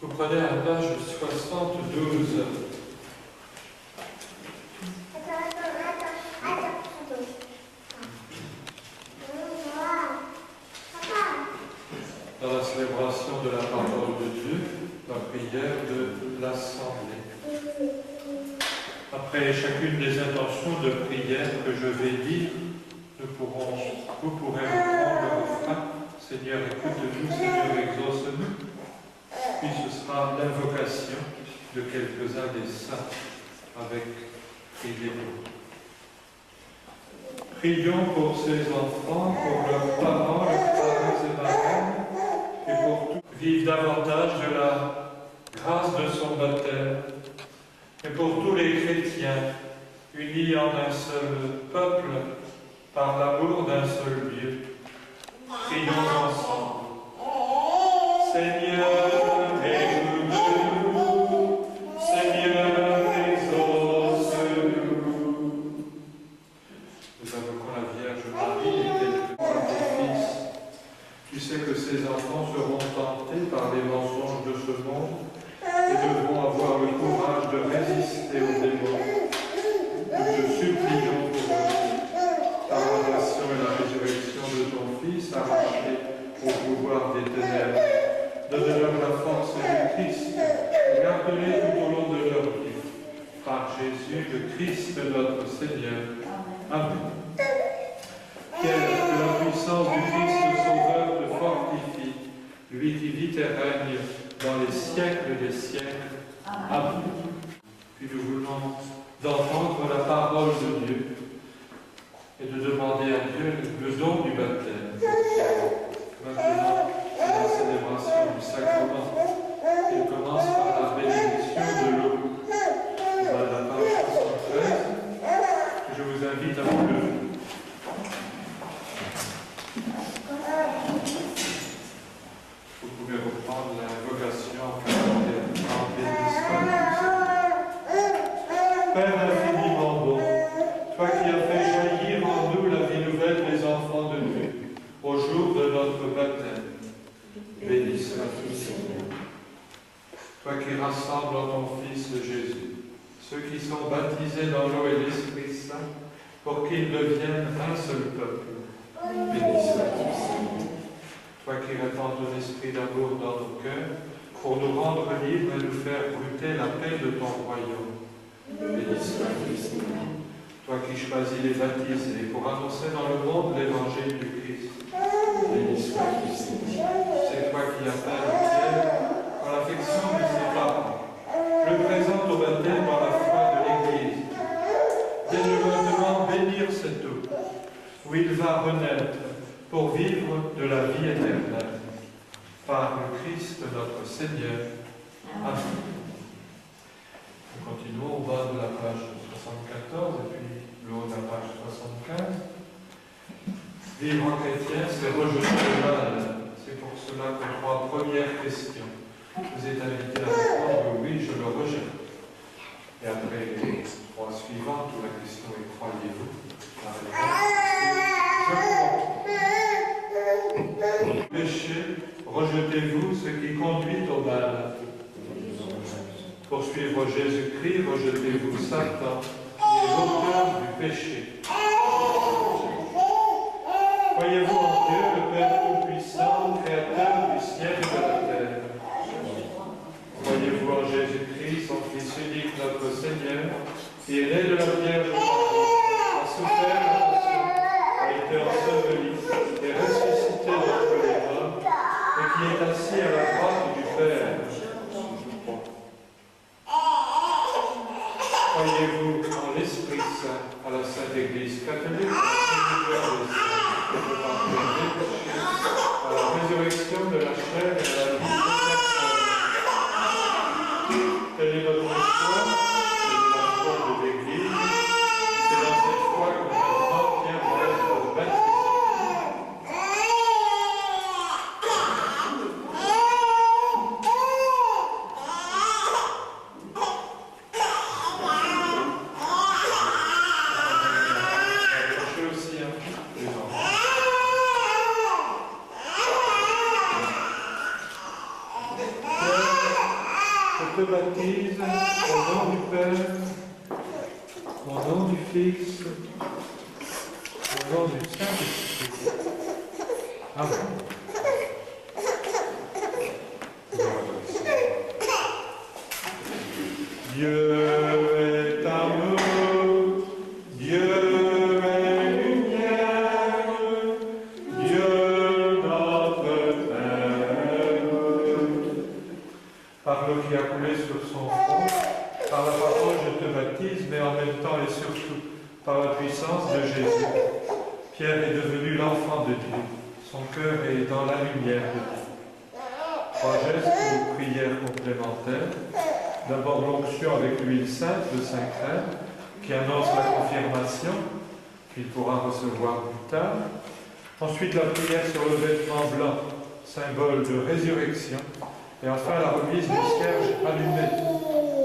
Vous prenez la page 72. Dans la célébration de la parole de Dieu, la prière de l'Assemblée. Après chacune des intentions de prière que je vais dire, vous pourrez reprendre le refrain. Seigneur, écoute-nous, Seigneur, exauce-nous. Puis ce sera l'invocation de quelques-uns des saints avec priez-vous. Prions pour ces enfants, pour leurs parents, leurs parents et marraines, et pour tout. Vivre davantage de la grâce de son baptême, et pour tous les chrétiens, unis en un seul peuple, par l'amour d'un seul Dieu. Prions ensemble. Seigneur, écoute-nous. Seigneur, exauce-nous. Nous invoquons la Vierge Marie et tes fils. Tu sais que ces enfants seront tentés par les mensonges de ce monde et devront avoir le courage de résister aux démons. Nous te supplions pour eux, par la passion et la résurrection de ton Fils, arraché au pouvoir des ténèbres. Donne-leur la force du Christ, garde-les tout au long de leur vie. Par Jésus, le Christ, notre Seigneur. Amen. Que la puissance du Christ Sauveur te fortifie, lui qui vit et règne dans les siècles des siècles. Amen. Puis nous voulons d'entendre la parole de Dieu et de demander à Dieu le don du baptême. Maintenant, c'est la célébration du sacrement. Il commence par la bénédiction de l'eau. On va à la page 73. Je vous invite à vous lever. Vous pouvez reprendre l'invocation en Père infiniment bon, toi qui as fait jaillir en nous la vie nouvelle des enfants de Dieu, au jour de notre baptême, béni sois-tu, Seigneur. Toi qui rassembles en ton Fils Jésus ceux qui sont baptisés dans l'eau et l'Esprit Saint, pour qu'ils deviennent un seul peuple, béni sois-tu, Seigneur. Toi qui répands ton esprit d'amour dans nos cœurs, pour nous rendre libres et nous faire goûter la paix de ton royaume. Béni sois-tu, Seigneur. Toi qui choisis les baptisés pour annoncer dans le monde l'évangile du Christ. Béni sois-tu, Seigneur. C'est toi qui appelles au ciel par l'affection de ses parents. Je présente au baptême dans la foi de l'Église. Viens-nous maintenant bénir cette eau, où il va renaître pour vivre de la vie éternelle. Par le Christ notre Seigneur. Amen. Nous continuons au bas de la page 74 et puis le haut de la page 75. Vivre en chrétien, c'est rejeter le mal. C'est pour cela que trois premières questions. Vous êtes invités à répondre oui, je le rejette. Et après les trois suivantes, où la question est croyez-vous, la réponse je crois. Péché, rejetez-vous ce qui conduit au mal. Pour suivre Jésus-Christ, rejetez-vous Satan, qui est l'auteur du péché. Croyez-vous en Dieu, le Père Tout-Puissant, Créateur du ciel et de la terre. Croyez-vous en Jésus-Christ, son Fils unique, notre Seigneur, qui est né de la Vierge Marie, a souffert la passion, a été enseveli et ressuscité d'entre les morts, et qui est assis à la droite du Père. Croyez-vous en l'Esprit Saint, à la Sainte Église catholique, à la résurrection de la chair et à la vie éternelle. Telle est notre foi, c'est la foi de l'Église, c'est dans cette foi que maintenant Pierre va être baptisé. te baptise au nom du Père, au nom du Fils, au nom du Saint-Esprit. Amen. Dieu est amour, Dieu est lumière, Dieu notre Père. Par l'eau qui a coulé sur son front, par la parole je te baptise, mais en même temps et surtout par la puissance de Jésus. Pierre est devenu l'enfant de Dieu. Son cœur est dans la lumière de Dieu. 3 gestes ou prières complémentaires. D'abord l'onction avec l'huile sainte de Saint Crème, qui annonce la confirmation, qu'il pourra recevoir plus tard. Ensuite la prière sur le vêtement blanc, symbole de résurrection. Et enfin la remise du cierge allumé.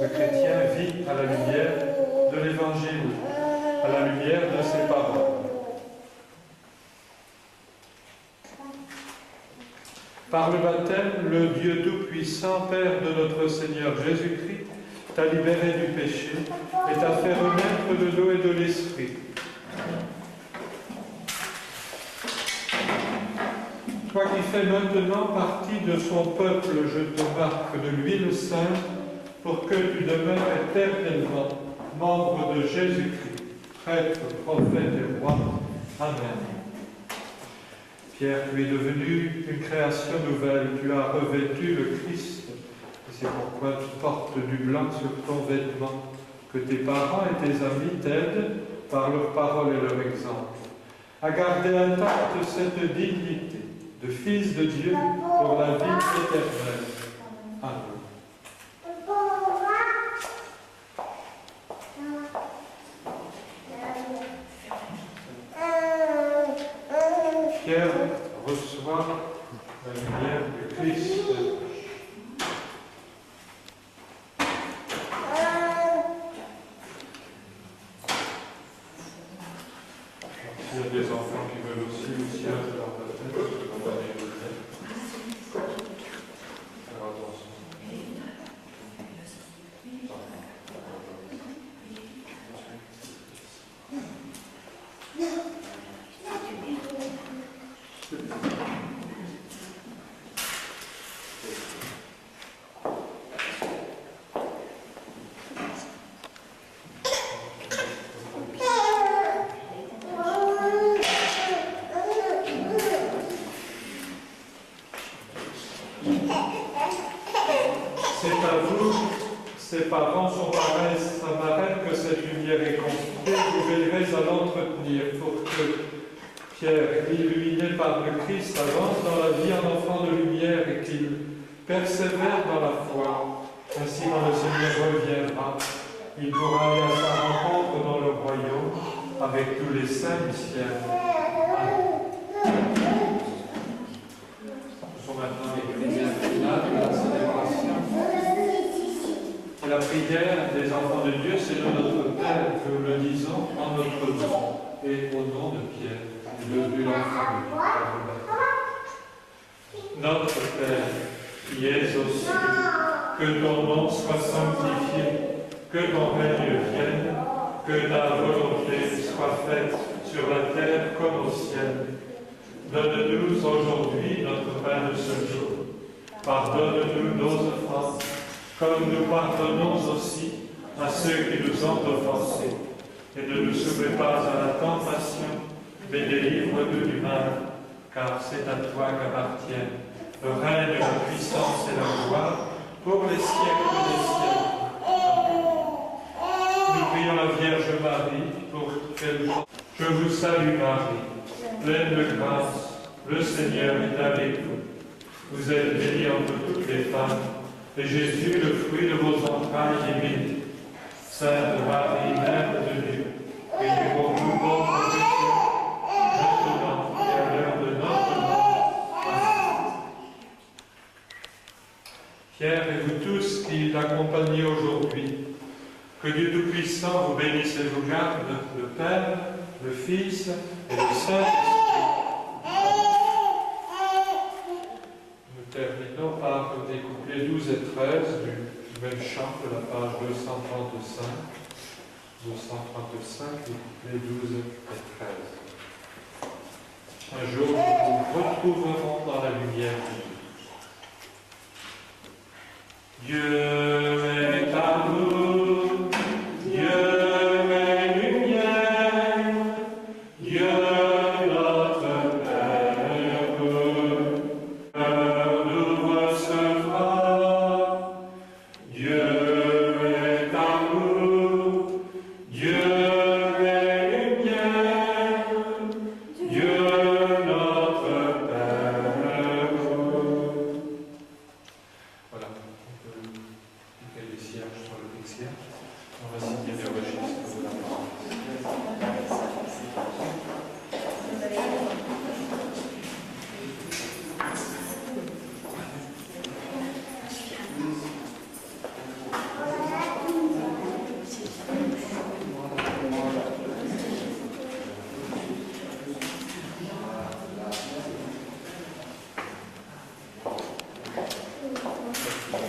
Le chrétien vit à la lumière de l'Évangile, à la lumière de ses paroles. Par le baptême, le Dieu Tout-Puissant, Père de notre Seigneur Jésus-Christ, t'a libéré du péché et t'a fait renaître de l'eau et de l'Esprit. Toi qui fais maintenant partie de son peuple, je te marque de l'huile sainte pour que tu demeures éternellement membre de Jésus-Christ, prêtre, prophète et roi. Amen. Pierre, tu es devenu une création nouvelle, tu as revêtu le Christ. Et c'est pourquoi tu portes du blanc sur ton vêtement, que tes parents et tes amis t'aident par leurs paroles et leur exemple, à garder intacte cette dignité de fils de Dieu pour la vie éternelle. Amen. Pierre reçoit la lumière du Christ. S'il y a des enfants qui veulent aussi le ciel de leur baptême, on va les donner. Alors attention. C'est à vous, ses parents, son parrain et sa marraine, que cette lumière est construite. Vous veillerez à l'entretenir pour que Pierre, illuminé par le Christ, avance dans la vie en enfant de lumière et qu'il persévère dans la foi. Ainsi, quand le Seigneur reviendra, il pourra aller à sa rencontre dans le royaume avec tous les saints du ciel. Amen. Nous sommes maintenant les prières finales de la célébration. La prière des enfants de Dieu, c'est le Notre Père, que nous le disons en notre nom et au nom de Pierre, de l'enfant de Dieu. Notre Père, qui es aux cieux, que ton nom soit sanctifié, que ton règne vienne, que ta volonté soit faite sur la terre comme au ciel. Donne-nous aujourd'hui notre pain de ce jour. Pardonne-nous nos offenses, comme nous pardonnons aussi à ceux qui nous ont offensés. Et ne nous soumets pas à la tentation, mais délivre-nous du mal, car c'est à toi qu'appartiennent le règne, la puissance et la gloire pour les siècles des siècles. Nous prions la Vierge Marie pour qu'elle... Je vous salue Marie, pleine de grâce, le Seigneur est avec vous. Vous êtes bénie entre toutes les femmes, et Jésus, le fruit de vos entrailles, est béni. Sainte Marie, Mère de Dieu, priez pour nous pauvres pécheurs, maintenant et à l'heure de notre mort. Amen. Pierre et vous tous qui l'accompagnez aujourd'hui, que Dieu Tout-Puissant vous bénisse et vous garde, le Père, le Fils et le Saint-Esprit. Nous terminons par des couplets 12 et 13 du Même chant de la page 235, 235, les 12 et 13. Un jour, nous nous retrouverons dans la lumière de Dieu. Dieu est amour, Dieu est lumière, Dieu notre Père, nous recevra. Dieu est amour, Dieu est lumière, Dieu notre Père. Voilà, on peut cliquer les cierges sur le cierge. On va signer le registre de la parole.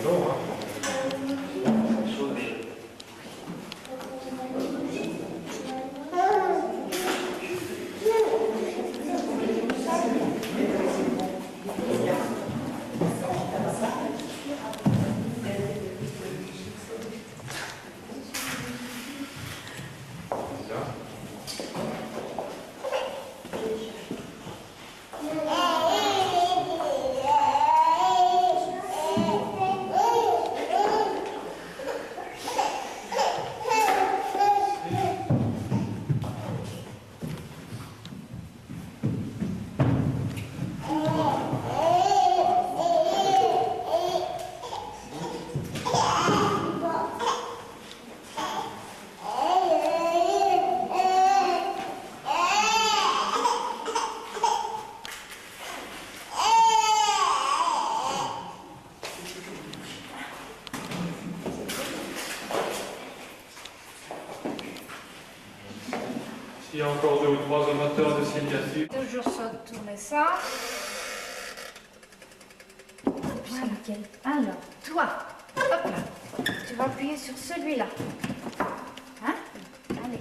Non, hein. S'il y a encore 2 ou 3 amateurs de signature. Toujours tourner ça. Voilà, nickel. Alors, toi, hop là, tu vas appuyer sur celui-là. Hein? Allez,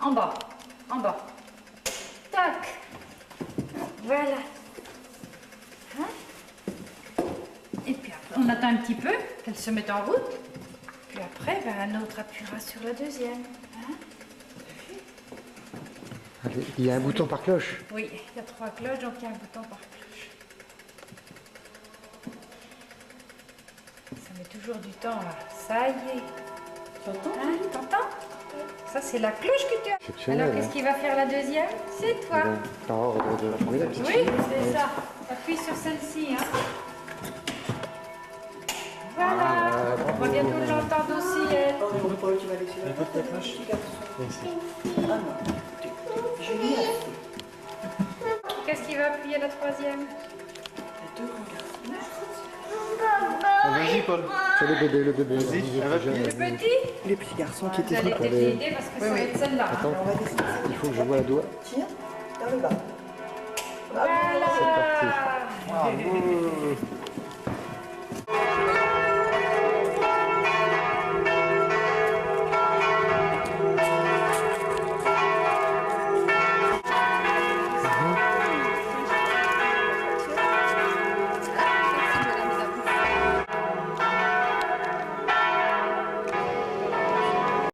en bas, en bas. Tac. Voilà. Hein? Et puis après, on attend un petit peu qu'elle se mette en route. Puis après, ben, un autre appuiera sur la deuxième. Hein? Il y a un bouton par cloche. Oui, il y a 3 cloches, donc il y a un bouton par cloche. Ça met toujours du temps là. Ça y est. T'entends? Hein, t'entends? Ça, c'est la cloche que tu as. Exceptionnel, Alors, qu'est-ce hein. qui va faire la deuxième? C'est toi. Par ordre de la formidable. Oui, c'est ça. Appuie sur celle-ci. Hein. Voilà. On va bientôt l'entendre aussi, elle. Oh, on veut pas, tu vas laisser la cloche. Ah non. Génial. Qu'est-ce qui va appuyer la troisième? Les deux grands garçons. Vas-y, Paul. C'est le bébé, Le petit? Les petits garçons qui Vous étaient allez là. peut-être l'aider parce que ça va être celle-là. hein. Attends, On va descendre. il faut que je vois la doigt. Tiens, dans le bas. Voilà. C'est parti. Bravo.